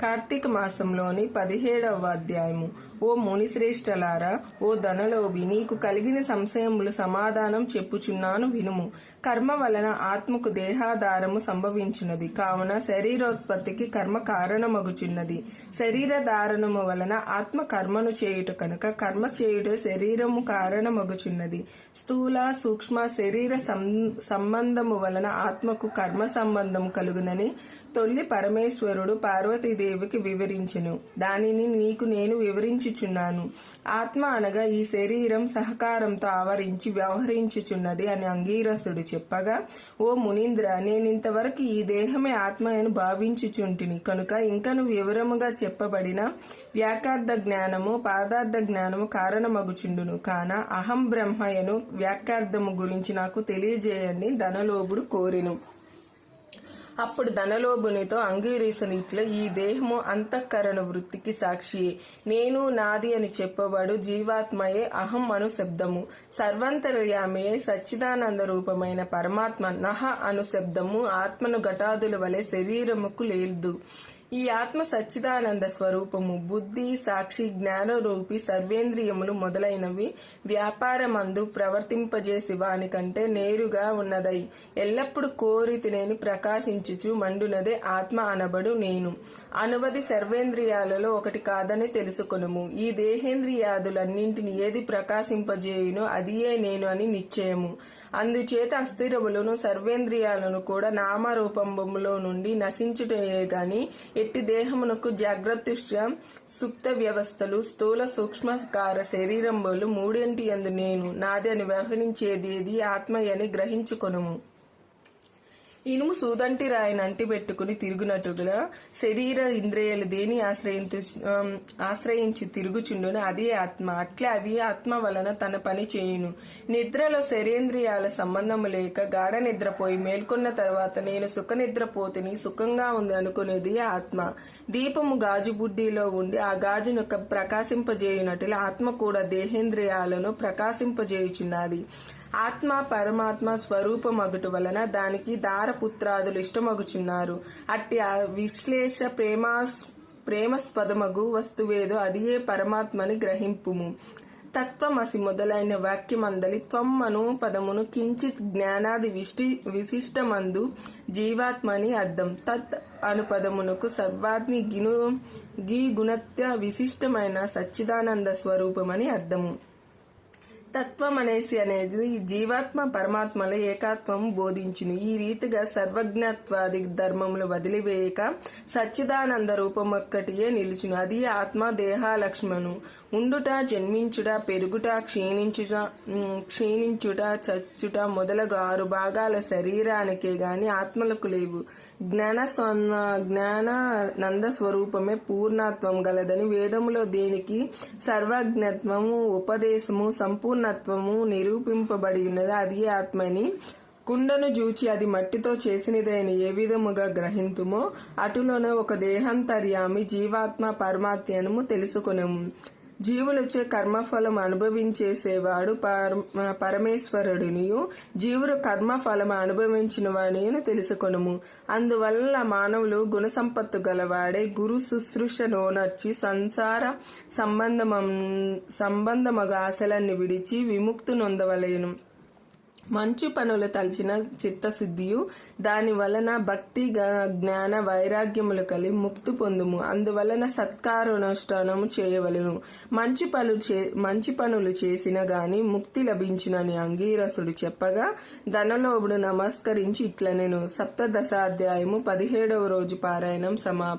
కార్తీక మాసంలోని 17వ అధ్యాయము. ఓ మునిశ్రేష్ఠలారా, ఓ ధనలోభి, నీకు కలిగిన సంశయములు సమాధానం చెప్పుచున్నాను వినుము. కర్మ వలన ఆత్మకు దేహాధారము సంభవించున్నది, కావున శరీరోత్పత్తికి కర్మ కారణమగుచున్నది. శరీర ధారణము వలన ఆత్మ కర్మను చేయుట కనుక కర్మ చేయుట శరీరము కారణమగుచున్నది. స్థూల సూక్ష్మ శరీర సంబంధము వలన ఆత్మకు కర్మ సంబంధము కలుగునని తొల్లి పరమేశ్వరుడు పార్వతీదేవికి వివరించెను. దానిని నీకు నేను వివరించుచున్నాను. ఆత్మ అనగా ఈ శరీరం సహకారంతో ఆవరించి వ్యవహరించుచున్నది అని అంగీరసుడు చెప్పగా, ఓ మునీంద్ర, నేనింతవరకు ఈ దేహమే ఆత్మ అని భావించుచుంటిని కనుక ఇంకను వివరముగా చెప్పబడిన వ్యాఖ్యార్థ జ్ఞానము పాదార్థ జ్ఞానము కారణమగుచుండును. కాన అహం బ్రహ్మయను వ్యాఖ్యార్థము గురించి నాకు తెలియజేయండి ధనలోభుడు కోరెను. అప్పుడు ధనలోభునితో అంగీరసుని ఇట్లా, ఈ దేహము అంతఃకరణ వృత్తికి సాక్షియే. నేను నాది అని చెప్పబడు జీవాత్మయే అహం అను శబ్దము. సర్వంతర్యామియే సచ్చిదానంద రూపమైన పరమాత్మ నహ అను శబ్దము ఆత్మను ఘటాదుల వలె శరీరముకు లేదు. ఈ ఆత్మ సచ్చిదానంద స్వరూపము. బుద్ధి సాక్షి జ్ఞానరూపి సర్వేంద్రియములు మొదలైనవి వ్యాపారమందు ప్రవర్తింపజేసి వానికంటే నేరుగా ఉన్నదై ఎల్లప్పుడు కోరి తినేని ప్రకాశించుచు మండునదే ఆత్మ అనబడు నేను. అనువది సర్వేంద్రియాలలో ఒకటి కాదని తెలుసుకొనుము. ఈ దేహేంద్రియాదులన్నింటిని ఏది ప్రకాశింపజేయునో అదియే నేను అని నిశ్చయము. అందుచేత అస్థిరములను సర్వేంద్రియాలను కూడా నామరూపంలో నుండి నశించుటయే గాని ఎట్టి దేహమునకు జాగ్రత్తృష్ట్యా సుప్త వ్యవస్థలు స్థూల సూక్ష్మకార శరీరంబులు మూడింటి యందు నేను నాది అని వ్యవహరించేది ఏది ఆత్మయని గ్రహించుకొనుము. ఇనుము సూదంటి రాయిని అంటిపెట్టుకుని తిరుగునట్టుగా శరీర ఇంద్రియాలు దేని ఆశ్రయించి తిరుగుచుండును అదే ఆత్మ. అట్లే అవి ఆత్మ వలన తన పని చేయును. నిద్రలో శరీంద్రియాల సంబంధము లేక గాఢ నిద్రపోయి మేల్కొన్న తర్వాత నేను సుఖ నిద్రపోతిని సుఖంగా ఉంది అనుకునేది ఆత్మ. దీపము గాజు బుడ్డిలో ఉండి ఆ గాజును ప్రకాశింపజేయునట్లు ఆత్మ కూడా దేహేంద్రియాలను ప్రకాశింపజేయుచున్నది. ఆత్మ పరమాత్మ స్వరూపమగుట వలన దానికి దారపుత్రాదులు ఇష్టమగుచున్నారు. అట్టి విశ్లేష ప్రేమస్పదమగు వస్తువేదో అదియే పరమాత్మని గ్రహింపుము. తత్వమసి మొదలైన వాక్యమందలి త్వం అను పదమును కించిత్ జ్ఞానాది విశిష్టమందు జీవాత్మని అర్థం. తత్ అను పదమునకు సర్వాత్మి గీ గుణత్య విశిష్టమైన సచ్చిదానంద స్వరూపమని అర్థము. తత్వం అనేది జీవాత్మ పరమాత్మల ఏకాత్వము బోధించును. ఈ రీతిగా సర్వజ్ఞత్వాది ధర్మములు వదిలివేయక సచ్చిదానంద రూపమొక్కటియే నిలుచును. అది ఆత్మ దేహాలక్ష్మను. ఉండుట జన్మించుట పెరుగుట క్షీణించుట చచ్చుట మొదలగు 6 భాగాల శరీరానికే గాని ఆత్మలకు లేవు. జ్ఞానానంద స్వరూపమే పూర్ణత్వం గలదని వేదములో దేనికి సర్వజ్ఞత్వము ఉపదేశము సంపూర్ణత్వము నిరూపింపబడి ఉన్నది అది ఆత్మని. కుండను జూచి అది మట్టితో చేసినదని ఏ విధముగా గ్రహింతుమో అటులోనే ఒక దేహాంతర్యామి జీవాత్మ పరమాత్మను తెలుసుకొనము. జీవులచే కర్మఫలం అనుభవించేసేవాడు పరమేశ్వరుడినియు జీవుడు కర్మఫలం అనుభవించిన వాడిని తెలుసుకొనుము. అందువల్ల మానవులు గుణసంపత్తు గలవాడే గురు శుశ్రూష నోనర్చి సంసార సంబంధమగ ఆశలన్నీ విడిచి విముక్తి నొందవలేను. మంచి పనులు తలచిన చిత్తశుద్ధియు దాని వలన భక్తి జ్ఞాన వైరాగ్యములు కలిగి ముక్తి పొందుము. అందువలన సత్కారానుష్ఠానము చేయవలను. మంచి పనులు చేసిన గాని ముక్తి లభించునని అంగీరసుడు చెప్పగా ధనలోభుడు నమస్కరించి ఇట్లనెను. 17వ అధ్యాయము 17వ రోజు పారాయణం సమాప్తం.